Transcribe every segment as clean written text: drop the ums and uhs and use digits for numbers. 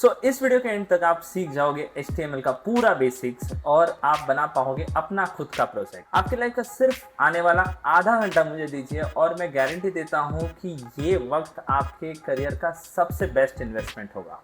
सो इस वीडियो के एंड तक आप सीख जाओगे HTML का पूरा बेसिक्स और आप बना पाओगे अपना खुद का प्रोजेक्ट। आपके लाइफ का सिर्फ आने वाला आधा घंटा मुझे दीजिए और मैं गारंटी देता हूं कि ये वक्त आपके करियर का सबसे बेस्ट इन्वेस्टमेंट होगा।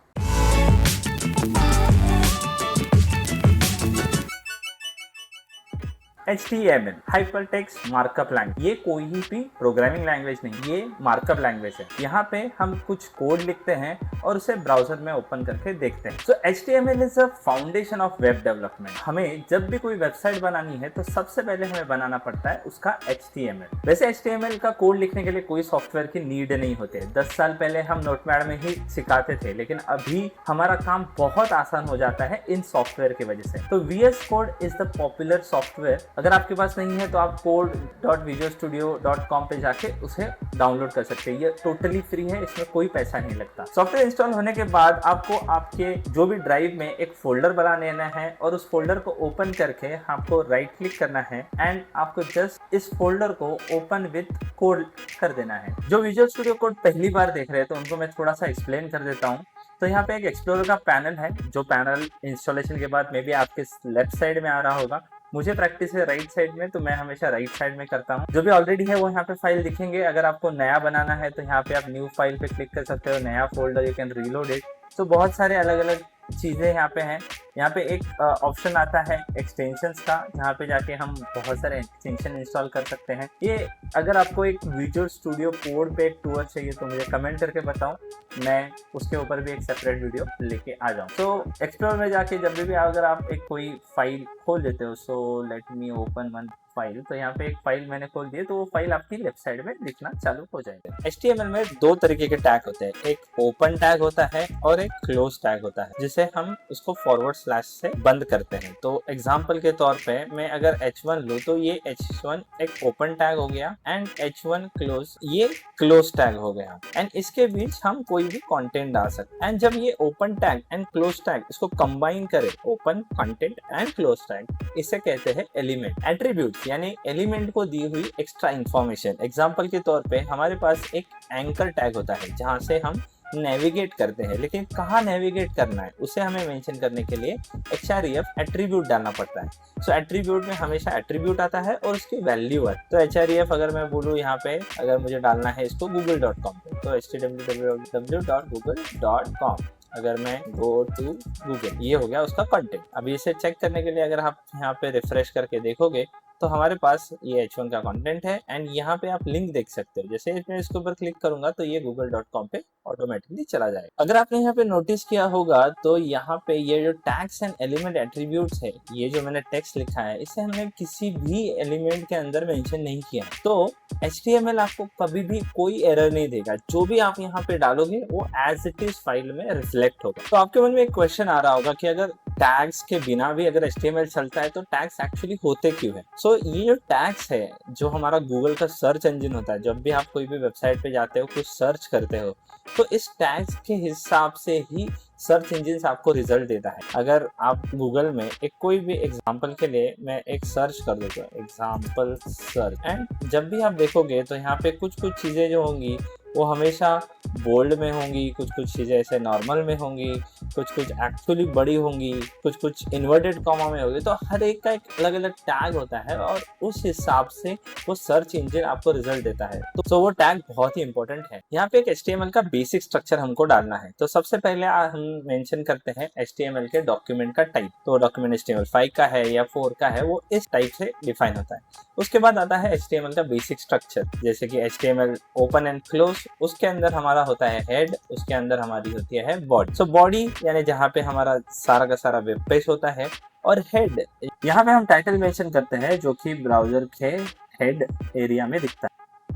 HTML हाइपरटेक्स्ट मार्कअप लैंग्वेज, ये कोई भी प्रोग्रामिंग लैंग्वेज नहीं, ये मार्कअप लैंग्वेज है। यहाँ पे हम कुछ कोड लिखते हैं और उसे ब्राउजर में ओपन करके देखते हैं। सो HTML is a foundation of web development. हमें जब भी कोई वेबसाइट बनानी है तो सबसे पहले हमें बनाना पड़ता है उसका HTML। वैसे HTML का कोड लिखने के लिए कोई सॉफ्टवेयर की नीड नहीं होती। 10 साल पहले हम नोटपैड में ही सिखाते थे, लेकिन अभी हमारा काम बहुत आसान हो जाता है इन सॉफ्टवेयर की वजह से। तो VS Code is the popular software. अगर आपके पास नहीं है तो आप code.visualstudio.com पे जाके उसे डाउनलोड कर सकते हैं। ये टोटली फ्री है, इसमें कोई पैसा नहीं लगता। सॉफ्टवेयर इंस्टॉल होने के बाद आपको आपके जो भी ड्राइव में एक फोल्डर बना लेना है और उस फोल्डर को ओपन करके आपको राइट क्लिक करना है एंड आपको जस्ट इस फोल्डर को ओपन विथ कोड कर देना है। जो विजुअल स्टूडियो कोड पहली बार देख रहे हैं तो उनको मैं थोड़ा सा एक्सप्लेन कर देता हूँ। तो यहाँ पे एक एक्सप्लोरर का पैनल है, जो पैनल इंस्टॉलेशन के बाद मे बी आपके लेफ्ट साइड में आ रहा होगा। मुझे प्रैक्टिस है राइट साइड में, तो मैं हमेशा राइट साइड में करता हूँ। जो भी ऑलरेडी है वो यहाँ पे फाइल दिखेंगे। अगर आपको नया बनाना है तो यहाँ पे आप न्यू फाइल पे क्लिक कर सकते हो, नया folder, you can reload it. तो बहुत सारे अलग अलग चीज़ें यहाँ पे हैं। यहाँ पे एक ऑप्शन आता है एक्सटेंशंस का, जहाँ पे जाके हम बहुत सारे एक्सटेंशन इंस्टॉल कर सकते हैं। ये अगर आपको एक विजुअल स्टूडियो कोड पे एक टूर चाहिए तो मुझे कमेंट करके बताओ, मैं उसके ऊपर भी एक सेपरेट वीडियो लेके आ जाऊँ। तो एक्सप्लोर में जाके जब भी अगर आप एक कोई फाइल खोल लेते हो, so let me open one file. तो यहाँ पे एक फाइल मैंने खोल दी, तो वो फाइल आपकी लेफ्ट साइड में दिखना चालू हो जाएगा। HTML में दो तरीके के टैग होते हैं, एक ओपन टैग होता है और एक क्लोज टैग होता है, जिसे हम उसको फॉरवर्ड स्लैश से बंद करते हैं। तो एग्जांपल के तौर पे मैं अगर H1 लूँ तो ये H1 एक ओपन टैग हो गया एंड H1 क्लोज ये क्लोज टैग हो गया एंड इसके बीच हम कोई भी कंटेंट डाल सकते हैं। एंड जब ये open tag and close tag इसको कंबाइन करे, open content and close tag, इसे कहते हैं एलिमेंट एट्रीब्यूट, यानी एलिमेंट को दी हुई एक्स्ट्रा इंफॉर्मेशन। एग्जांपल के तौर पे हमारे पास एक एंकर टैग होता है जहां से हम नेविगेट करते हैं, लेकिन कहाँ नेविगेट करना है उसे हमें मेंशन करने के लिए href एट्रीब्यूट डालना पड़ता है। सो एट्रीब्यूट में हमेशा एट्रीब्यूट आता है और उसकी वैल्यू है। तो href अगर मैं बोलूँ यहाँ पे, अगर मुझे डालना है इसको google.com पे, तो http://www.google.com, अगर मैं गो टू गूगल, ये हो गया उसका कंटेंट। अभी इसे चेक करने के लिए अगर आप यहाँ पे रिफ्रेश करके देखोगे तो हमारे पास ये H1 का कंटेंट है एंड यहाँ पे आप लिंक देख सकते हो। जैसे मैं इसके ऊपर क्लिक करूंगा तो ये google.com पे ऑटोमेटिकली चला जाएगा। अगर आपने यहाँ पे नोटिस किया होगा तो यहाँ पे ये जो टैग्स एंड एलिमेंट एट्रीब्यूट्स है, ये जो मैंने टेक्स्ट लिखा है, इसे हमने किसी भी एलिमेंट के अंदर मेंशन नहीं किया है। तो HTML आपको कभी भी कोई एरर नहीं देगा। जो भी आप यहाँ पे डालोगे वो एज इट इज फाइल में रिफ्लेक्ट होगा। तो आपके मन में एक क्वेश्चन आ रहा होगा कि अगर टैग्स के बिना भी अगर HTML चलता है तो टैग्स एक्चुअली होते क्यों है। सो ये जो टैग्स है, जो हमारा गूगल का सर्च इंजन होता है, जब भी आप कोई भी वेबसाइट पे जाते हो, कुछ सर्च करते हो, तो इस टैग्स के हिसाब से ही सर्च इंजन आपको रिजल्ट देता है। अगर आप गूगल में एक कोई भी एग्जांपल के लिए मैं एक सर्च कर देता हूँ, एग्जांपल सर्च, एंड जब भी आप देखोगे तो यहाँ पे कुछ कुछ चीज़ें जो होंगी वो हमेशा बोल्ड में होंगी, कुछ कुछ चीज़ें ऐसे नॉर्मल में होंगी, कुछ कुछ एक्चुअली बड़ी होंगी, कुछ कुछ इन्वर्टेड कॉमा में होगी। तो हर एक का एक अलग अलग टैग होता है और उस हिसाब से वो सर्च इंजन आपको रिजल्ट देता है। तो वो टैग बहुत ही इंपॉर्टेंट है। यहाँ पे एक HTML का बेसिक स्ट्रक्चर हमको डालना है। तो सबसे पहले हम मेंशन करते हैं HTML के डॉक्यूमेंट का टाइप। तो डॉक्यूमेंट HTML5 का है या 4 का है, वो इस टाइप से डिफाइन होता है। उसके बाद आता है HTML का बेसिक स्ट्रक्चर, जैसे कि HTML ओपन एंड क्लोज, उसके अंदर हमारा होता है हेड, उसके अंदर हमारी होती है बॉडी। सो बॉडी यानी जहाँ पे हमारा सारा का सारा वेब पेज होता है, और हेड यहाँ पे हम टाइटल मेंशन करते हैं जो कि ब्राउजर के हेड एरिया में दिखता है।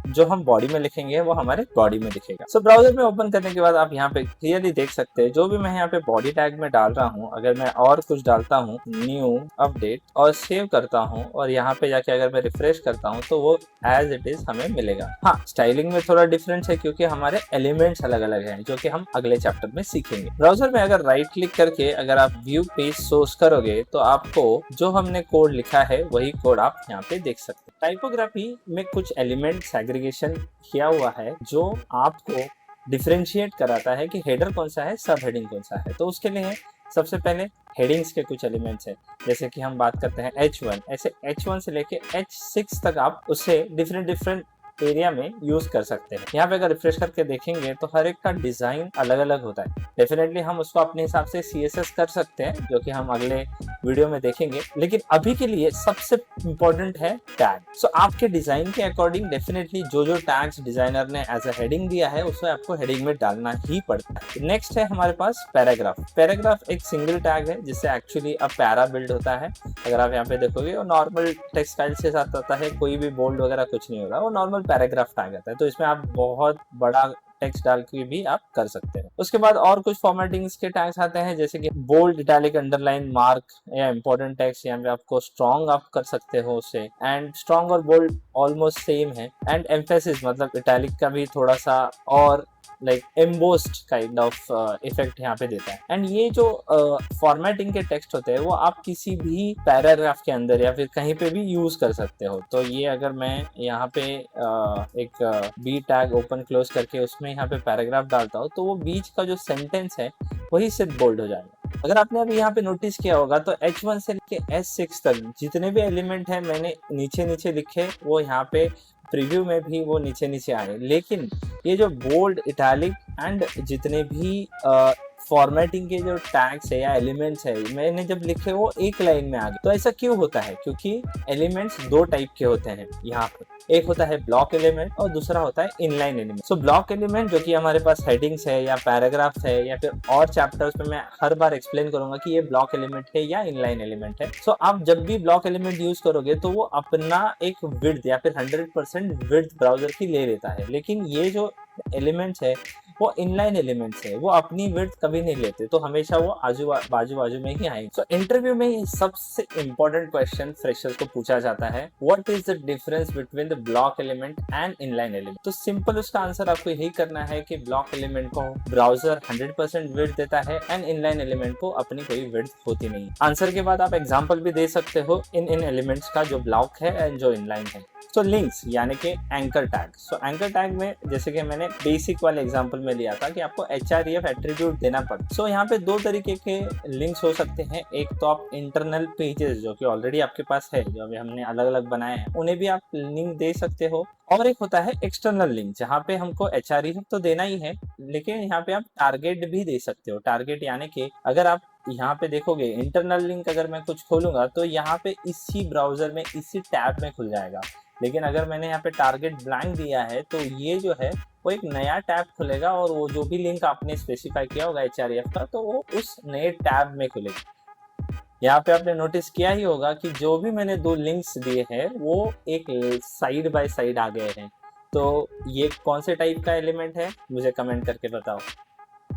जो हम बॉडी में लिखेंगे वो हमारे बॉडी में दिखेगा। सो ब्राउजर में ओपन करने के बाद आप यहाँ पे क्लियरली देख सकते हैं जो भी मैं यहाँ पे बॉडी टैग में डाल रहा हूँ, अगर मैं और कुछ डालता हूँ, न्यू अपडेट, और सेव करता हूँ और यहाँ पे जाके अगर मैं रिफ्रेश करता हूँ तो वो एज इट इज हमें मिलेगा। हाँ, स्टाइलिंग में थोड़ा डिफरेंस है क्योंकि हमारे एलिमेंट्स अलग अलग हैं, जो कि हम अगले चैप्टर में सीखेंगे। ब्राउजर में अगर राइट क्लिक करके अगर आप व्यू पेज सोर्स करोगे तो आपको जो हमने कोड लिखा है वही कोड आप यहाँ पे देख सकते हैं। टाइपोग्राफी में कुछ एलिमेंट सेग्रीगेशन किया हुआ है जो आपको डिफरेंशिएट कराता है कि हेडर कौन सा है, सब हेडिंग कौन सा है। तो उसके लिए है सबसे पहले हेडिंग्स के कुछ एलिमेंट्स है, जैसे कि हम बात करते हैं H1, ऐसे H1 से लेके H6 तक आप उससे डिफरेंट डिफरेंट एरिया में यूज कर सकते हैं। यहाँ पे अगर रिफ्रेश करके देखेंगे तो हर एक का डिजाइन अलग अलग होता है। डेफिनेटली हम उसको अपने हिसाब से CSS कर सकते हैं, जो कि हम अगले वीडियो में देखेंगे, लेकिन अभी के लिए सबसे इंपॉर्टेंट है टैग। सो आपके डिजाइन के अकॉर्डिंग डेफिनेटली जो जो टैग्स डिजाइनर ने एज अ हेडिंग दिया है उसे आपको हेडिंग में डालना ही पड़ता है। नेक्स्ट है हमारे पास पैराग्राफ। पैराग्राफ एक सिंगल टैग है जिससे एक्चुअली अब पैरा बिल्ड होता है। अगर आप यहाँ पे देखोगे वो नॉर्मल टेक्स्ट स्टाइल के साथ आता है, कोई भी बोल्ड वगैरह कुछ नहीं होगा, वो नॉर्मल पैराग्राफ टैग आता है। तो इसमें आप बहुत बड़ा टेक्स्ट डाल के भी आप कर सकते हैं। उसके बाद और कुछ फॉर्मेटिंग्स के टैग्स आते हैं, जैसे कि बोल्ड, इटैलिक, अंडरलाइन, मार्क या इंपॉर्टेंट टैग्स। यहाँ पे आपको स्ट्रॉन्ग आप कर सकते हो उसे, एंड स्ट्रॉन्ग और बोल्ड ऑलमोस्ट सेम है। एंड एम्फेसिस मतलब इटैलिक का भी थोड़ा सा और like embossed kind of effect यहाँ पे देता है। एंड ये जो फॉर्मेटिंग के टेक्स्ट होते हैं वो आप किसी भी पैराग्राफ के अंदर या फिर कहीं पे भी यूज कर सकते हो। तो ये अगर मैं यहाँ पे एक बी टैग ओपन क्लोज करके उसमें यहाँ पे पैराग्राफ डालता हूँ तो वो बीच का जो सेंटेंस है वही सिर्फ बोल्ड हो जाएगा। अगर आपने अभी यहाँ पे नोटिस किया होगा तो H1 से लेके S6 तक जितने भी एलिमेंट हैं मैंने नीचे नीचे लिखे, वो यहाँ पे प्रीव्यू में भी वो नीचे नीचे आए, लेकिन ये जो बोल्ड, इटैलिक एंड जितने भी फॉर्मेटिंग के जो टैग्स है या एलिमेंट्स है मैंने जब लिखे वो एक लाइन में आ गए। तो ऐसा क्यों होता है? क्योंकि एलिमेंट्स दो टाइप के होते हैं यहाँ पर, एक होता है ब्लॉक एलिमेंट और दूसरा होता है inline element. So block element जो कि हमारे पास हेडिंग्स है या पैराग्राफ है या फिर और चैप्टर्स में मैं हर बार एक्सप्लेन करूंगा कि ये ब्लॉक एलिमेंट है या इनलाइन एलिमेंट है। सो आप जब भी ब्लॉक एलिमेंट यूज करोगे तो वो अपना एक विड्थ या फिर 100% विड्थ ब्राउजर की ले लेता है, लेकिन ये जो एलिमेंट्स है वो इनलाइन एलिमेंट्स है, वो अपनी विड्थ कभी नहीं लेते, तो हमेशा वो बाजू बाजू में ही आएंगे। सो इंटरव्यू में सबसे इंपॉर्टेंट क्वेश्चन फ्रेशर्स को पूछा जाता है, what is the difference between the block element and inline element. तो सिंपल उसका आंसर आपको यही करना है कि ब्लॉक एलिमेंट को ब्राउजर 100% विड्थ देता है एंड इनलाइन एलिमेंट को अपनी कोई विड्थ होती नहीं। आंसर के बाद आप एग्जाम्पल भी दे सकते हो इन एलिमेंट्स का जो ब्लॉक है एंड जो इनलाइन है। तो लिंक्स यानी कि एंकर टैग। सो एंकर टैग में जैसे कि मैंने बेसिक वाले एग्जांपल में लिया था कि आपको href एट्रीब्यूट देना पड़ता। सो यहाँ पे दो तरीके के लिंक्स हो सकते हैं। एक तो आप इंटरनल पेजेस जो कि ऑलरेडी आपके पास है, जो अभी हमने अलग अलग बनाए हैं, उन्हें भी आप लिंक दे सकते हो। और एक होता है एक्सटर्नल लिंक, जहाँ पे हमको href तो देना ही है, लेकिन यहाँ पे आप टारगेट भी दे सकते हो। टारगेट यानी कि अगर आप यहाँ पे देखोगे इंटरनल लिंक अगर मैं कुछ खोलूंगा तो यहाँ पे इसी ब्राउजर में इसी टैब में खुल जाएगा, लेकिन अगर मैंने यहाँ पे टारगेट ब्लैंक दिया है तो ये जो है वो एक नया टैब खुलेगा और वो जो भी लिंक आपने स्पेसिफाई किया होगा href का तो वो उस नए टैब में खुलेगा। यहाँ पे आपने नोटिस किया ही होगा कि जो भी मैंने दो लिंक्स दिए हैं वो एक साइड बाय साइड आ गए हैं। तो ये कौन से टाइप का एलिमेंट है मुझे कमेंट करके बताओ।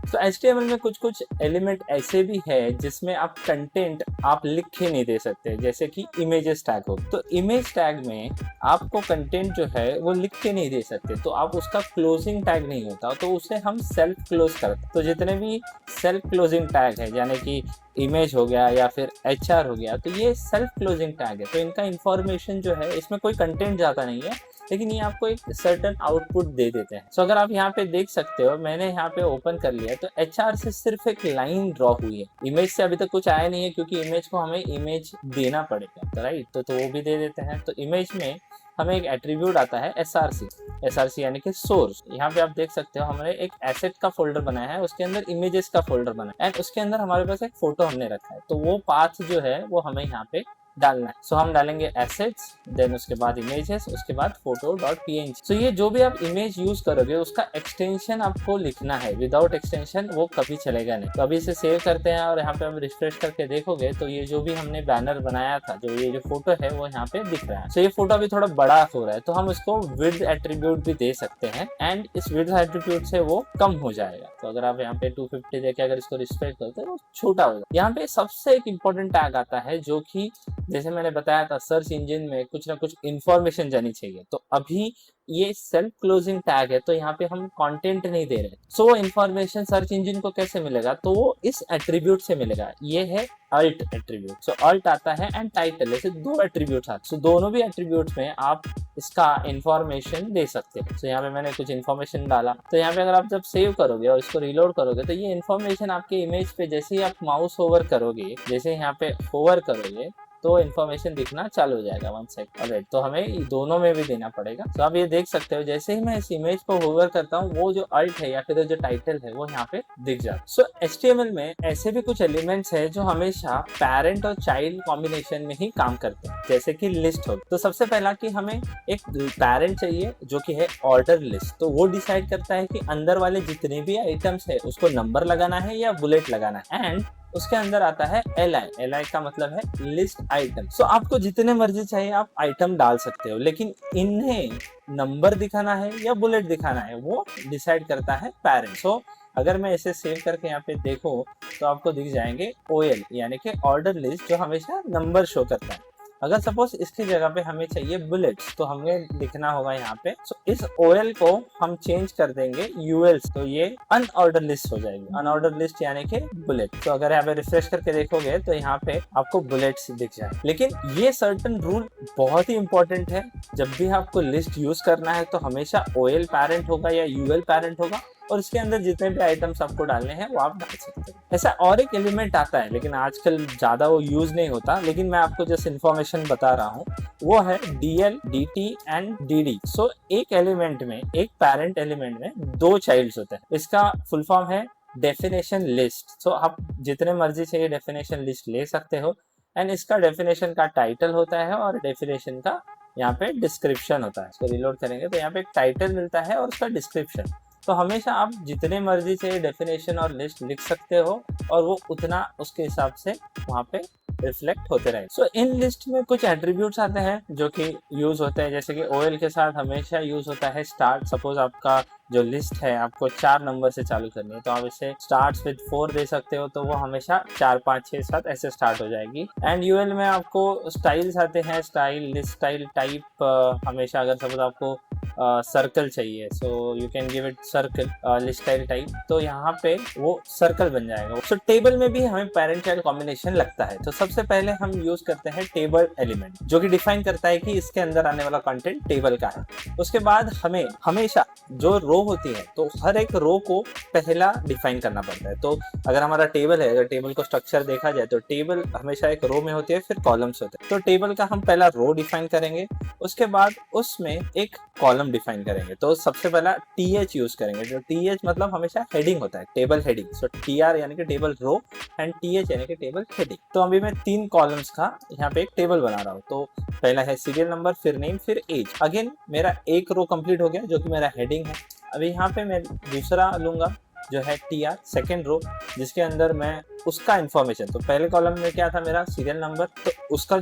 तो HTML में कुछ कुछ एलिमेंट ऐसे भी है जिसमें आप कंटेंट आप लिख के नहीं दे सकते, जैसे कि इमेजेस टैग हो। तो इमेज टैग में आपको कंटेंट जो है वो लिख के नहीं दे सकते, तो आप उसका क्लोजिंग टैग नहीं होता, तो उसे हम सेल्फ क्लोज करते। तो जितने भी सेल्फ क्लोजिंग टैग है यानी कि इमेज हो गया या फिर HR हो गया, तो ये सेल्फ क्लोजिंग टैग है। तो इनका इंफॉर्मेशन जो है इसमें कोई कंटेंट जाता नहीं है, लेकिन ये आपको एक सर्टेन आउटपुट दे देते हैं। सो अगर आप यहाँ पे देख सकते हो मैंने यहाँ पे ओपन कर लिया तो HR से सिर्फ एक लाइन ड्रॉ हुई है, इमेज से अभी तक कुछ आया नहीं है क्योंकि इमेज को हमें इमेज देना पड़ेगा, राइट। तो वो भी दे देते हैं। तो इमेज में हमें एक एट्रीब्यूट आता है SRC यानी कि सोर्स। यहाँ पे आप देख सकते हो हमने एक एसेट का फोल्डर बनाया है, उसके अंदर इमेजेस का फोल्डर बनाया है एंड उसके अंदर हमारे पास एक फोटो हमने रखा है। तो वो पाथ जो है वो हमें यहाँ पे डालना है। सो हम डालेंगे एसेट्स, देन उसके बाद इमेजेस, उसके बाद photo.png। सो ये जो भी आप इमेज यूज करोगे उसका एक्सटेंशन आपको लिखना है, विदाउट एक्सटेंशन वो कभी चलेगा नहीं। तो अभी इसे सेव करते हैं और यहाँ पे हम रिफ्रेश करके देखोगे तो ये जो भी हमने बैनर बनाया था, जो ये जो फोटो है वो यहाँ पे दिख रहा है। सो ये फोटो अभी थोड़ा बड़ा हो रहा है तो हम उसको विड्थ एट्रीब्यूट भी दे सकते हैं एंड इस विड्थ एट्रीब्यूट से वो कम हो जाएगा। तो अगर आप यहाँ पे 250 देके अगर इसको रिस्पेक्ट करते हो तो छोटा होगा। यहाँ पे सबसे एक इम्पोर्टेंट टैग आता है जो कि जैसे मैंने बताया था सर्च इंजन में कुछ ना कुछ इंफॉर्मेशन जानी चाहिए, तो अभी ये सेल्फ क्लोजिंग टैग है तो यहाँ पे हम कंटेंट नहीं दे रहे, सो वो इंफॉर्मेशन सर्च इंजन को कैसे मिलेगा, तो वो इस एट्रीब्यूट से मिलेगा। ये है अल्ट एट्रीब्यूट। सो अल्ट आता है एंड टाइटल, ऐसे दो एट्रीब्यूट आते हैं। सो दोनों भी एट्रीब्यूट में आप इसका इंफॉर्मेशन दे सकते हैं। तो यहाँ पे मैंने कुछ इंफॉर्मेशन डाला, तो यहाँ पे अगर आप जब सेव करोगे और इसको रिलोड करोगे तो ये इंफॉर्मेशन आपके इमेज पे जैसे ही आप माउस होवर करोगे, जैसे यहाँ पे होवर करोगे तो इन्फॉर्मेशन दिखना चालू हो जाएगा। 1 सेकंड। ऑलराइट, तो हमें दोनों में भी देना पड़ेगा। तो आप ये देख सकते हो जैसे ही मैं इस इमेज को होवर करता हूँ वो जो अल्ट है या फिर जो टाइटल है वो यहाँ पे दिख जाता है। सो HTML में ऐसे भी कुछ एलिमेंट्स है जो हमेशा पेरेंट और चाइल्ड कॉम्बिनेशन में ही काम करते हैं, जैसे कि लिस्ट हो। तो सबसे पहला कि हमें एक पेरेंट चाहिए जो कि है ऑर्डर लिस्ट। तो वो डिसाइड करता है कि अंदर वाले जितने भी आइटम्स है उसको नंबर लगाना है या बुलेट लगाना है। एंड उसके अंदर आता है li का मतलब है लिस्ट आइटम। सो आपको जितने मर्जी चाहिए आप आइटम डाल सकते हो, लेकिन इन्हें नंबर दिखाना है या बुलेट दिखाना है वो डिसाइड करता है पेरेंट। सो अगर मैं इसे सेव करके यहाँ पे देखो तो आपको दिख जाएंगे OL यानी कि ऑर्डर लिस्ट, जो हमेशा नंबर शो करता है। अगर सपोज इसकी जगह पे हमें चाहिए बुलेट्स तो हमें लिखना होगा यहाँ पे। सो इस OL को हम चेंज कर देंगे ULs, तो ये अनऑर्डर लिस्ट हो जाएगी। अनऑर्डर लिस्ट यानी कि बुलेट। तो अगर यहाँ पे रिफ्रेश करके देखोगे तो यहाँ पे आपको बुलेट्स दिख जाए। लेकिन ये सर्टन रूल बहुत ही इंपॉर्टेंट है, जब भी आपको लिस्ट यूज करना है तो हमेशा OL पेरेंट होगा या UL पेरेंट होगा और इसके अंदर जितने भी आइटम्स आपको डालने हैं वो आप डाल सकते हैं। ऐसा और एक एलिमेंट आता है लेकिन आजकल ज्यादा वो यूज नहीं होता, लेकिन मैं आपको जस्ट इन्फॉर्मेशन बता रहा हूँ, वो है DL, DT एंड DD। सो एक एलिमेंट में, एक पेरेंट एलिमेंट में 2 चाइल्ड्स होते हैं। इसका फुल फॉर्म है डेफिनेशन लिस्ट। सो आप जितने मर्जी चाहिए डेफिनेशन लिस्ट ले सकते हो। एंड इसका डेफिनेशन का टाइटल होता है और डेफिनेशन का यहाँ पे डिस्क्रिप्शन होता है। इसको रिलोड करेंगे तो यहाँ पे एक टाइटल मिलता है और उसका डिस्क्रिप्शन। तो हमेशा आप जितने मर्जी से डेफिनेशन और लिस्ट लिख सकते हो और वो उतना उसके हिसाब से वहाँ पे रिफ्लेक्ट होते रहे। सो इन लिस्ट में कुछ एट्रीब्यूट्स आते हैं जो कि यूज होते हैं, जैसे कि OL के साथ हमेशा यूज होता है स्टार्ट। सपोज आपका जो लिस्ट है आपको 4 नंबर से चालू करनी है तो आप इसे स्टार्ट विद 4 दे सकते हो, तो वो हमेशा 4 5 6 7 ऐसे स्टार्ट हो जाएगी। एंड UL में आपको स्टाइल्स आते हैं, स्टाइल, लिस्ट स्टाइल, टाइप। हमेशा अगर सपोज आपको सर्कल चाहिए so you can give it circle, list style type, तो यहाँ पे वो सर्कल बन जाएगा। सो टेबल में भी हमें पेरेंट चाइल्ड कॉम्बिनेशन लगता है। तो सबसे पहले हम यूज करते हैं टेबल एलिमेंट, जो कि डिफाइन करता है कि इसके अंदर आने वाला कंटेंट टेबल का है। उसके बाद हमें हमेशा जो रो होती है तो हर एक रो को पहला डिफाइन करना पड़ता है। तो अगर हमारा टेबल है, अगर टेबल को स्ट्रक्चर देखा जाए तो टेबल हमेशा एक रो में होती है, फिर कॉलम्स होते हैं। तो टेबल का हम पहला रो डिफाइन करेंगे, उसके बाद उसमें एक कॉलम डिफाइन करेंगे। तो सबसे पहला TH यूज करेंगे, जो TH मतलब हमेशा हेडिंग होता है, टेबल हेडिंग। सो TR यानी कि टेबल रो एंड TH यानी कि टेबल हेडिंग। तो अभी मैं 3 कॉलम्स का यहाँ पे एक टेबल बना रहा हूँ। तो पहला है सीरियल नंबर, फिर नेम, फिर एज। अगेन मेरा एक रो कंप्लीट हो गया जो कि मेरा हेडिंग है। अभी यहाँ पे मैं दूसरा लूंगा जो है TR, सेकेंड रो, जिसके अंदर मैं उसका इंफॉर्मेशन, तो पहले कॉलम में क्या था मेरा सीरियल नंबर, तो उसका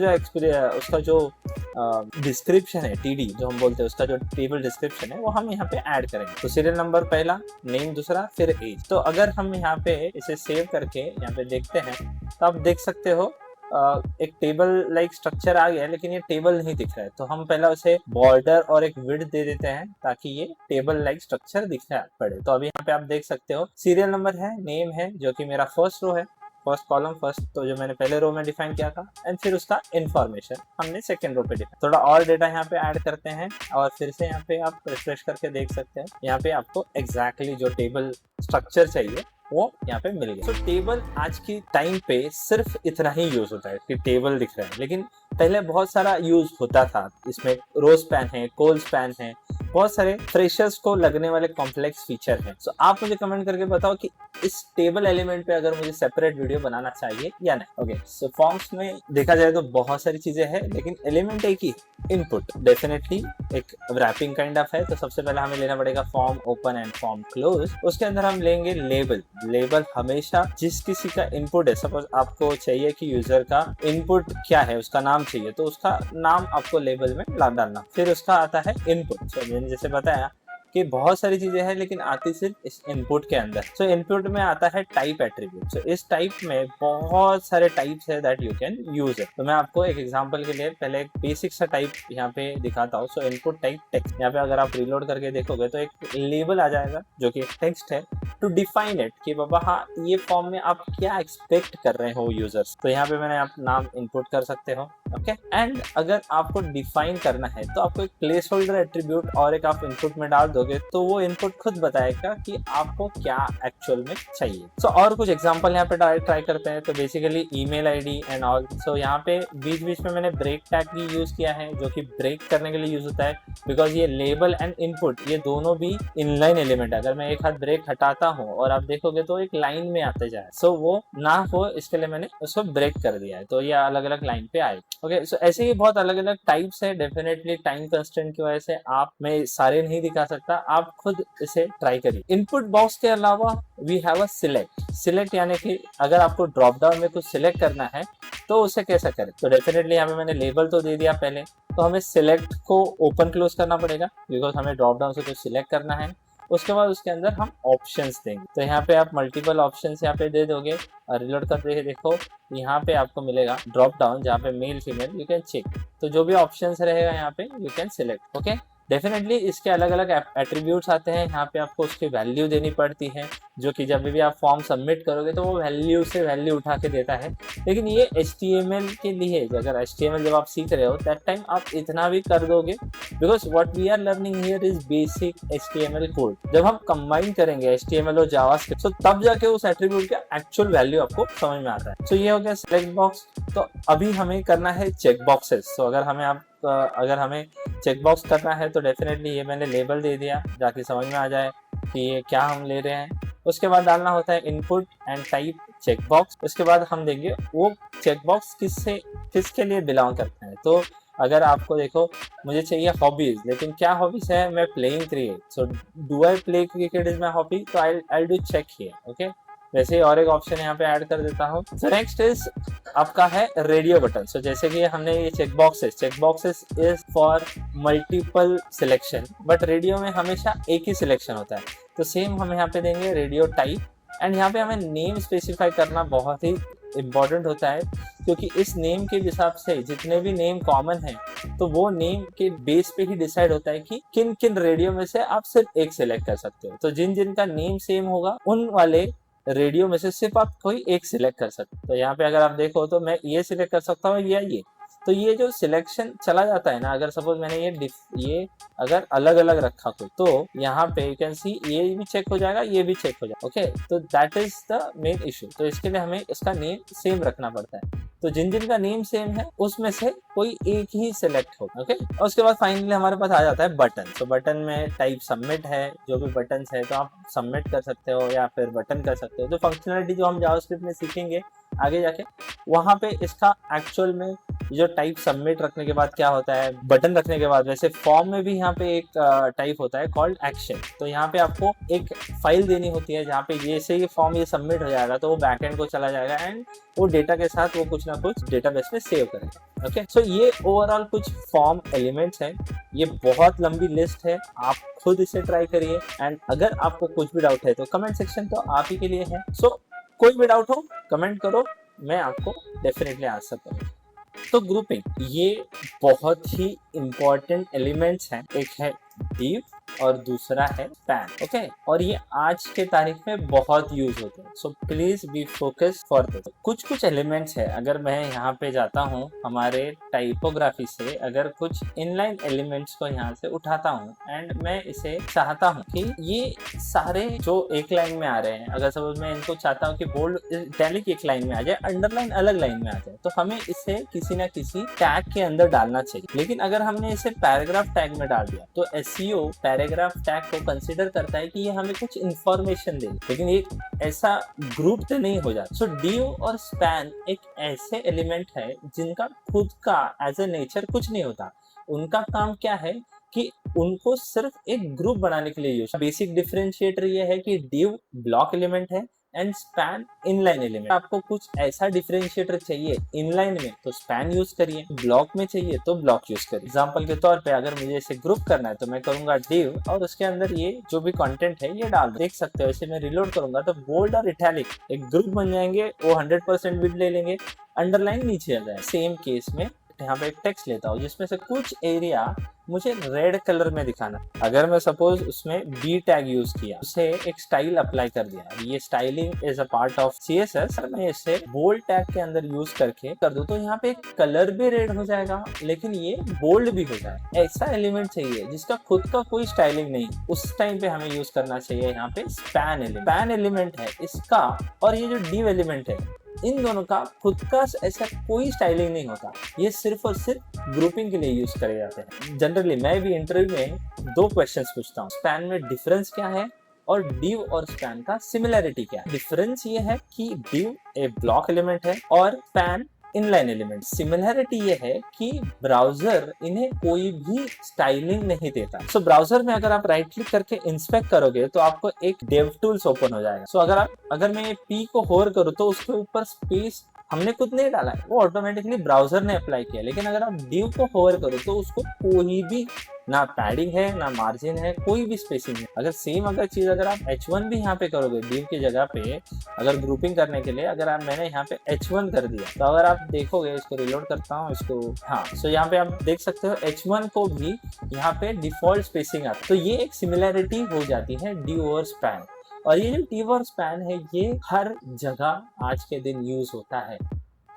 जो डिस्क्रिप्शन है TD जो हम बोलते हैं, उसका जो टेबल डिस्क्रिप्शन है वो हम यहाँ पे ऐड करेंगे। तो सीरियल नंबर पहला, नेम दूसरा, फिर एज। तो अगर हम यहाँ पे इसे सेव करके यहाँ पे देखते हैं तो आप देख सकते हो एक टेबल लाइक स्ट्रक्चर आ गया, लेकिन ये टेबल नहीं दिख रहा है। तो हम पहला उसे बॉर्डर और एक विड्थ दे देते हैं ताकि ये टेबल लाइक स्ट्रक्चर दिखना पड़े। तो अभी यहाँ पे आप देख सकते हो सीरियल नंबर है, नेम है जो कि मेरा फर्स्ट रो है, फर्स्ट कॉलम, फर्स्ट तो जो मैंने पहले रो में डिफाइन किया था, एंड फिर उसका इन्फॉर्मेशन हमने सेकंड रो पे डिफाइन। थोड़ा और डेटा यहाँ पे ऐड करते हैं और फिर से यहाँ पे आप रिफ्रेश करके देख सकते हैं, यहाँ पे आपको एग्जैक्टली जो टेबल स्ट्रक्चर चाहिए वो यहाँ पे मिल गया। तो टेबल आज की टाइम पे सिर्फ इतना ही यूज होता है कि टेबल दिख रहा है, लेकिन पहले बहुत सारा यूज होता था। इसमें रो स्पैन है, कोल स्पैन है, बहुत सारे फ्रेशर्स को लगने वाले कॉम्प्लेक्स फीचर हैं। सो आप मुझे कमेंट करके बताओ कि इस टेबल एलिमेंट पे अगर मुझे सेपरेट वीडियो बनाना चाहिए या नहीं। ओके, सो फॉर्म्स में देखा जाए तो बहुत सारी चीजें हैं, लेकिन एलिमेंट एक ही, इनपुट डेफिनेटली एक रैपिंग काइंड ऑफ है। तो सबसे पहले हमें लेना पड़ेगा form open and form close. उसके अंदर हम लेंगे लेबल। लेबल हमेशा जिस किसी का इनपुट है, सपोज आपको चाहिए कि यूजर का इनपुट क्या है, उसका नाम चाहिए, तो उसका नाम आपको लेबल में डालना। फिर उसका आता है इनपुट। तो मैंने जैसे बताया कि बहुत सारी चीजें हैं लेकिन आती सिर्फ इस इनपुट के अंदर। सो इनपुट में आता है टाइप एट्रीब्यूट। सो इस टाइप में बहुत सारे टाइप्स है that you can use it. तो मैं आपको एक एग्जांपल के लिए पहले एक बेसिक सा टाइप यहाँ पे दिखाता हूँ। सो इनपुट टाइप टेक्स्ट, यहाँ पे अगर आप रीलोड करके देखोगे तो एक लेबल आ जाएगा जो कि टेक्स्ट है टू डिफाइन इट, कि बाबा हाँ ये फॉर्म में आप क्या एक्सपेक्ट कर रहे हो यूजर्स। तो यहाँ पे मैंने आप नाम इनपुट कर सकते हो, ओके। एंड अगर आपको डिफाइन करना है तो आपको एक प्लेस होल्डर एट्रीब्यूट और एक आप इनपुट में डाल दोगे तो वो इनपुट खुद बताएगा कि आपको क्या एक्चुअल में चाहिए। सो और कुछ एग्जांपल यहाँ पे ट्राई करते हैं। तो basically email ID and all. So यहाँ पे बीच बीच में मैंने ब्रेक टैग भी यूज किया है जो कि ब्रेक करने के लिए यूज होता है, बिकॉज ये लेबल एंड इनपुट ये दोनों भी इनलाइन एलिमेंट है। अगर मैं एक हाथ ब्रेक हटाता हूँ और आप देखोगे तो एक लाइन में आते जाए, सो वो ना हो इसके लिए मैंने उसको ब्रेक कर दिया है, तो ये अलग अलग लाइन पे आए। ओके, सो ऐसे ही बहुत अलग अलग टाइप्स है। डेफिनेटली टाइम कंस्ट्रेंट की वजह से आप मैं सारे नहीं दिखा सकता, आप खुद इसे ट्राई करिए। इनपुट बॉक्स के अलावा वी हैव अ सिलेक्ट यानी कि अगर आपको ड्रॉप डाउन में कुछ सिलेक्ट करना है तो उसे कैसा करें। तो डेफिनेटली यहाँ पे मैंने लेबल तो दे दिया पहले, तो हमें सिलेक्ट को ओपन क्लोज करना पड़ेगा बिकॉज हमें ड्रॉप डाउन से कुछ सिलेक्ट करना है। उसके बाद उसके अंदर हम ऑप्शंस देंगे। तो यहाँ पे आप मल्टीपल ऑप्शंस यहाँ पे दे दोगे और रिलोड करके देखो यहाँ पे आपको मिलेगा ड्रॉप डाउन जहाँ पे male female you can check. तो जो भी ऑप्शंस रहेगा यहाँ पे you can select, okay. Definitely इसके अलग अलग एट्रीब्यूट्स आते हैं, यहाँ पे आपको उसकी वैल्यू देनी पड़ती है जो कि जब भी आप फॉर्म सबमिट करोगे तो वो वैल्यू से वैल्यू उठा के देता है। लेकिन ये HTML के लिए, अगर HTML जब आप सीख रहे हो दैट टाइम आप इतना भी कर दोगे, because what we are learning here is basic HTML code. जब हम कंबाइन करेंगे HTML और जावास्क्रिप्ट तो तब जाके उस एट्रीब्यूट का एक्चुअल वैल्यू आपको समझ में आता है। तो ये हो गया सिलेक्ट बॉक्स। तो अभी हमें करना है चेक बॉक्सेस। तो अगर हमें चेक बॉक्स करना है तो डेफिनेटली ये मैंने लेबल दे दिया ताकि समझ में आ जाए कि ये क्या हम ले रहे हैं। उसके बाद डालना होता है input and type check box. उसके बाद हम देंगे वो चेक बॉक्स किसके लिए बिलोंग करते हैं। तो अगर आपको देखो मुझे चाहिए हॉबीज, लेकिन क्या हॉबीज है, मैं playing cricket. So do I play cricket is my hobby, तो I do check here, okay. वैसे ही और एक ऑप्शन यहाँ पे ऐड कर देता हूँ। सो नेक्स्ट इज आपका है रेडियो बटन। सो जैसे कि हमने ये check boxes is for multiple selection, but radio में हमेशा एक ही सिलेक्शन होता है। तो सेम हम यहाँ पे देंगे रेडियो टाइप एंड यहाँ पे हमें नेम स्पेसिफाई करना बहुत ही इम्पोर्टेंट होता है, क्योंकि इस नेम के हिसाब से जितने भी नेम कॉमन है तो वो नेम के बेस पे ही डिसाइड होता है कि किन किन रेडियो में से आप सिर्फ एक सिलेक्ट कर सकते हो। तो जिन का नेम सेम होगा उन वाले रेडियो में से सिर्फ आप कोई एक सिलेक्ट कर सकते हो। तो यहाँ पे अगर आप देखो तो मैं ये सिलेक्ट कर सकता हूँ या ये। तो ये जो सिलेक्शन चला जाता है ना, अगर सपोज मैंने ये अगर अलग अलग रखा कोई, तो यहाँ पे यू कैन सी ये भी चेक हो जाएगा, ये भी चेक हो जाएगा, ओके। तो that is the main issue. तो इसके लिए हमें इसका नेम सेम रखना पड़ता है। तो जिन का नेम सेम है उसमें से कोई एक ही सिलेक्ट हो, ओके। और उसके बाद फाइनली हमारे पास आ जाता है बटन। तो बटन में टाइप सबमिट है, जो भी बटन है तो आप सबमिट कर सकते हो या फिर बटन कर सकते हो। तो फंक्शनलिटी जो हम जावास्क्रिप्ट में सीखेंगे आगे जाके, वहां पे इसका एक्चुअल में जो टाइप सबमिट रखने के बाद क्या होता है, बटन रखने के बाद, वैसे फॉर्म में भी यहाँ पे एक टाइप होता है कॉल्ड एक्शन। तो यहाँ पे आपको एक फाइल देनी होती है जहाँ पे जैसे ये फॉर्म ये सबमिट हो जाएगा तो वो बैकएंड को चला जाएगा एंड वो डेटा के साथ वो कुछ ना कुछ डेटाबेस में सेव करेगा, ओके। सो ये ओवरऑल कुछ फॉर्म एलिमेंट्स हैं। ये बहुत लंबी लिस्ट है, आप खुद इसे ट्राई करिए एंड अगर आपको कुछ भी डाउट है तो कमेंट सेक्शन तो आप ही के लिए है। सो कोई भी डाउट हो कमेंट करो, मैं आपको डेफिनेटली आंसर करूँगा। तो ग्रुपिंग ये बहुत ही इंपॉर्टेंट एलिमेंट्स हैं। एक है div और दूसरा है span, ओके। और ये आज के तारीख में बहुत यूज होते हैं। So please be focus for this. कुछ एलिमेंट्स है, अगर मैं यहाँ पे जाता हूँ हमारे टाइपोग्राफी से, अगर कुछ इनलाइन एलिमेंट्स को यहाँ से उठाता हूँ एंड मैं इसे चाहता हूँ कि ये सारे जो एक लाइन में आ रहे हैं, अगर सपोज मैं इनको चाहता हूँ कि बोल्ड इटैलिक एक लाइन में आ जाए, अंडरलाइन अलग लाइन में आ जाए, तो हमें इसे किसी ना किसी टैग के अंदर डालना चाहिए। लेकिन अगर हमने इसे पैराग्राफ टैग में डाल दिया तो SEO पैराग्राफ टैग को कंसीडर करता है कि ये हमें कुछ इंफॉर्मेशन दे, लेकिन ये ऐसा ग्रुप तो नहीं हो जाता। सो div और span एक ऐसे एलिमेंट है जिनका खुद का एज ए नेचर कुछ नहीं होता। उनका काम क्या है कि उनको सिर्फ एक ग्रुप बनाने के लिए यूज। बेसिक डिफरेंशिएटर ये है कि div ब्लॉक एलिमेंट है एंड स्पैन इनलाइन एलिमेंट। आपको कुछ ऐसा डिफरेंशिएटर चाहिए इनलाइन में तो स्पैन यूज करिए, ब्लॉक में चाहिए तो ब्लॉक यूज करिए। एग्जांपल के तौर पे अगर मुझे इसे ग्रुप करना है तो मैं करूंगा div और उसके अंदर ये जो भी कंटेंट है ये डाल देख सकते हो। इसे मैं रिलोड करूंगा तो बोल्ड और इटैलिक एक ग्रुप बन जाएंगे, वो 100% विड्थ ले लेंगे, अंडरलाइन नीचे आ जाए। सेम केस में यहाँ पे एक टेक्स्ट लेता हूँ जिसमें से कुछ एरिया मुझे रेड कलर में दिखाना। अगर मैं सपोज उसमें बी टैग यूज किया, उसे एक स्टाइल अप्लाई कर दिया, ये styling is a part of CSS, मैं इसे बोल्ड टैग के अंदर यूज करके कर दूं तो यहाँ पे कलर भी रेड हो जाएगा लेकिन ये बोल्ड भी हो जाएगा। ऐसा एलिमेंट चाहिए जिसका खुद का कोई स्टाइलिंग नहीं, उस टाइम पे हमें यूज करना चाहिए यहाँ पे स्पैन एलिमेंट। स्पैन एलिमेंट है इसका और ये जो div एलिमेंट है इन दोनों का खुद का ऐसा कोई स्टाइलिंग नहीं होता, ये सिर्फ और सिर्फ ग्रुपिंग के लिए यूज करे जाते हैं। जनरली मैं भी इंटरव्यू में 2 क्वेश्चंस पूछता हूँ, स्पैन में डिफरेंस क्या है और div और स्पैन का सिमिलरिटी क्या है। डिफरेंस ये है कि div एक ब्लॉक एलिमेंट है और स्पैन इनलाइन एलिमेंट। सिमिलरिटी ये है कि ब्राउजर इन्हें कोई भी स्टाइलिंग नहीं देता। सो ब्राउजर में अगर आप राइट क्लिक करके इंस्पेक्ट करोगे तो आपको एक डेव टूल्स ओपन हो जाएगा। सो अगर मैं ये P को होवर करूँ तो उसके ऊपर स्पेस हमने खुद नहीं डाला है, वो ऑटोमेटिकली ब्राउजर ने अप्लाई किया। लेकिन अगर आप div को होवर करो तो उसको कोई भी ना पैडिंग है ना मार्जिन है, कोई भी स्पेसिंग है। अगर चीज अगर आप H1 भी यहाँ पे करोगे div की जगह पे, अगर ग्रुपिंग करने के लिए अगर मैंने यहाँ पे H1 कर दिया तो अगर आप देखोगे, इसको रिलोड करता हूँ इसको, हाँ सो यहाँ पे आप देख सकते हो H1 को भी यहाँ पे डिफॉल्ट स्पेसिंग आता है। तो ये एक सिमिलरिटी हो जाती है div और स्पैन। और ये जो div और स्पैन है ये हर जगह आज के दिन यूज होता है।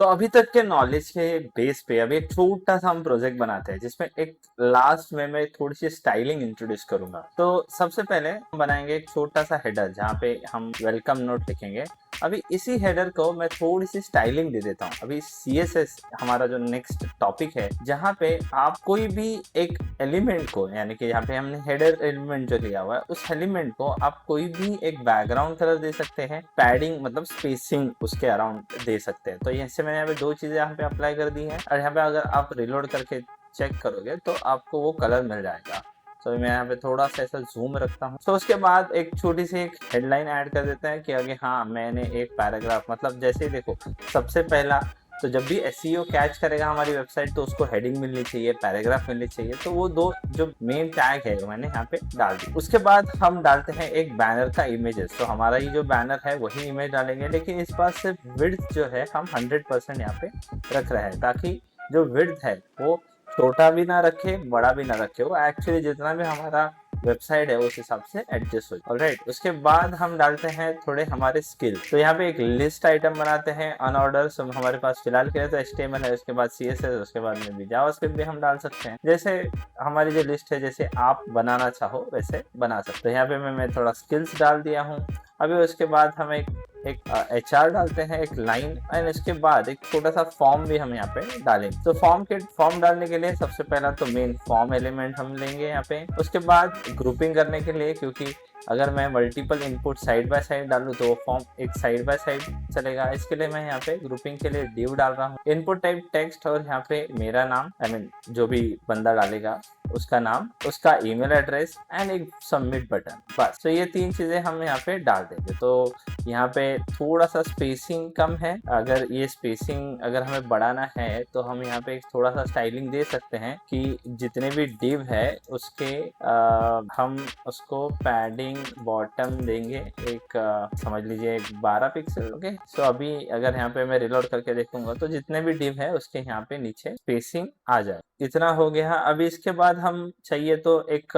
तो अभी तक के नॉलेज के बेस पे अभी एक छोटा सा हम प्रोजेक्ट बनाते हैं जिसमें एक लास्ट में मैं थोड़ी सी स्टाइलिंग इंट्रोड्यूस करूंगा। तो सबसे पहले हम बनाएंगे एक छोटा सा हेडर जहाँ पे हम वेलकम नोट लिखेंगे। अभी इसी हेडर को मैं थोड़ी सी स्टाइलिंग दे देता हूँ। अभी CSS हमारा जो नेक्स्ट टॉपिक है जहाँ पे आप कोई भी एक एलिमेंट को, यानी कि यहाँ पे हमने हेडर एलिमेंट जो लिया हुआ है उस एलिमेंट को आप कोई भी एक बैकग्राउंड कलर दे सकते हैं, पैडिंग मतलब स्पेसिंग उसके अराउंड दे सकते हैं। तो यहाँ मैंने यहाँ पे 2 चीजें यहाँ पे अप्लाई कर दी है और यहाँ पे अगर आप रिलोड करके चेक करोगे तो आपको वो कलर मिल जाएगा। तो मैं यहाँ पे थोड़ा सा ऐसा जूम रखता हूँ। तो उसके बाद एक छोटी सी एक हेडलाइन ऐड कर देते हैं कि आगे हाँ मैंने एक पैराग्राफ, मतलब जैसे ही देखो सबसे पहला तो जब भी SEO कैच करेगा हमारी वेबसाइट तो उसको हेडिंग मिलनी चाहिए, पैराग्राफ मिलनी चाहिए। तो वो 2 जो मेन टैग है वो मैंने यहाँ पे डाल दी। उसके बाद हम डालते हैं एक बैनर का इमेजेस। तो हमारा ये जो बैनर है वही इमेज डालेंगे, लेकिन इस बार से विड्थ जो है हम 100% यहाँ पे रख रहे हैं ताकि जो विड्थ है वो छोटा भी ना रखे बड़ा भी ना रखे, वो एक्चुअली जितना भी हमारा वेबसाइट है उस हिसाब से एडजस्ट हो जाए। ऑलराइट, उसके बाद हम डालते हैं थोड़े हमारे स्किल। तो यहाँ पे एक लिस्ट आइटम बनाते हैं अनऑर्डर। सो हमारे पास फिलहाल के लिए तो HTML है, उसके बाद CSS, उसके बाद में भी जावास्क्रिप्ट भी हम डाल सकते हैं। जैसे हमारी जो लिस्ट है जैसे आप बनाना चाहो वैसे बना सकते हैं। यहाँ पे मैं थोड़ा स्किल्स डाल दिया हूँ। अभी उसके बाद हम एक HR डालते हैं, एक लाइन, एंड इसके बाद एक छोटा सा फॉर्म भी हम यहाँ पे डालेंगे। तो फॉर्म डालने के लिए सबसे पहला तो मेन फॉर्म एलिमेंट हम लेंगे यहाँ पे। उसके बाद ग्रुपिंग करने के लिए, क्योंकि अगर मैं multiple input side by side डालूं तो वो फॉर्म एक साइड बाय साइड चलेगा। इसके लिए मैं यहाँ पे ग्रुपिंग के लिए div डाल रहा हूँ। इनपुट टाइप टेक्स्ट और यहाँ पे मेरा नाम, जो भी बंदा डालेगा उसका नाम, उसका ईमेल एड्रेस एंड एक सबमिट बटन, बस। तो ये 3 चीजें हम यहाँ पे डाल देंगे। तो यहाँ पे थोड़ा सा स्पेसिंग कम है, अगर ये स्पेसिंग अगर हमें बढ़ाना है तो हम यहाँ पे एक थोड़ा सा स्टाइलिंग दे सकते हैं कि जितने भी div है उसके हम उसको पैडिंग बॉटम देंगे एक समझ लीजिए एक 12 पिक्सल। ओके, सो अभी अगर यहाँ पे मैं रिलोड करके देखूंगा तो जितने भी div है उसके यहाँ पे नीचे स्पेसिंग आ जाए। इतना हो गया। अभी इसके बाद हम चाहिए तो एक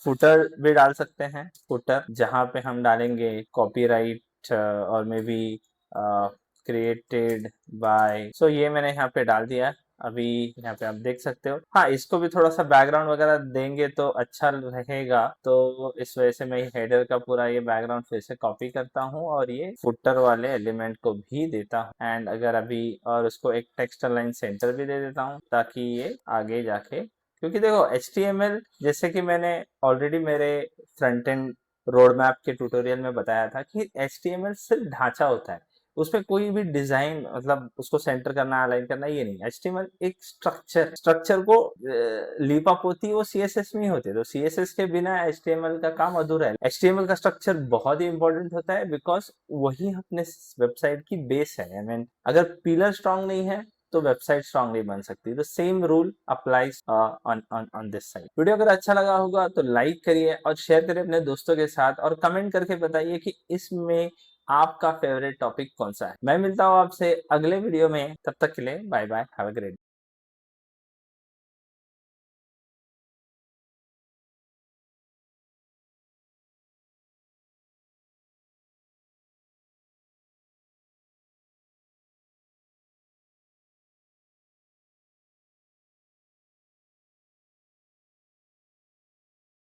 फुटर भी डाल सकते हैं। फुटर जहाँ पे हम डालेंगे कॉपीराइट और मे बी क्रिएटेड बाय। सो ये मैंने यहाँ पे डाल दिया। अभी यहाँ पे आप देख सकते हो। हाँ, इसको भी थोड़ा सा बैकग्राउंड वगैरह देंगे तो अच्छा रहेगा। तो इस वजह से मैं हेडर का पूरा ये बैकग्राउंड फिर से कॉपी करता हूँ और ये फुटर वाले एलिमेंट को भी देता हूँ। एंड अगर अभी और उसको एक टेक्स्ट लाइन सेंटर भी दे देता हूँ ताकि ये आगे जाके, क्योंकि देखो HTML जैसे कि मैंने ऑलरेडी मेरे फ्रंट एंड रोड मैप के ट्यूटोरियल में बताया था कि HTML सिर्फ ढांचा होता है, उसपे कोई भी डिजाइन मतलब उसको सेंटर करना, अलाइन करना, ये नहीं। HTML एक स्ट्रक्चर को लीपा पोती वो CSS में ही होती है, तो CSS के बिना HTML का काम अधूरा है। HTML का स्ट्रक्चर बहुत ही इंपॉर्टेंट होता है बिकॉज वही अपने वेबसाइट की बेस है। आई मीन अगर पिलर स्ट्रांग नहीं है तो वेबसाइट स्ट्रांग नहीं बन सकती। The same rule applies on on this side. Video अगर अच्छा लगा होगा तो लाइक करिए और शेयर करिए अपने दोस्तों के साथ, और कमेंट करके बताइए कि इसमें आपका फेवरेट टॉपिक कौन सा है। मैं मिलता हूँ आपसे अगले वीडियो में, तब तक के लिए bye bye, have a great.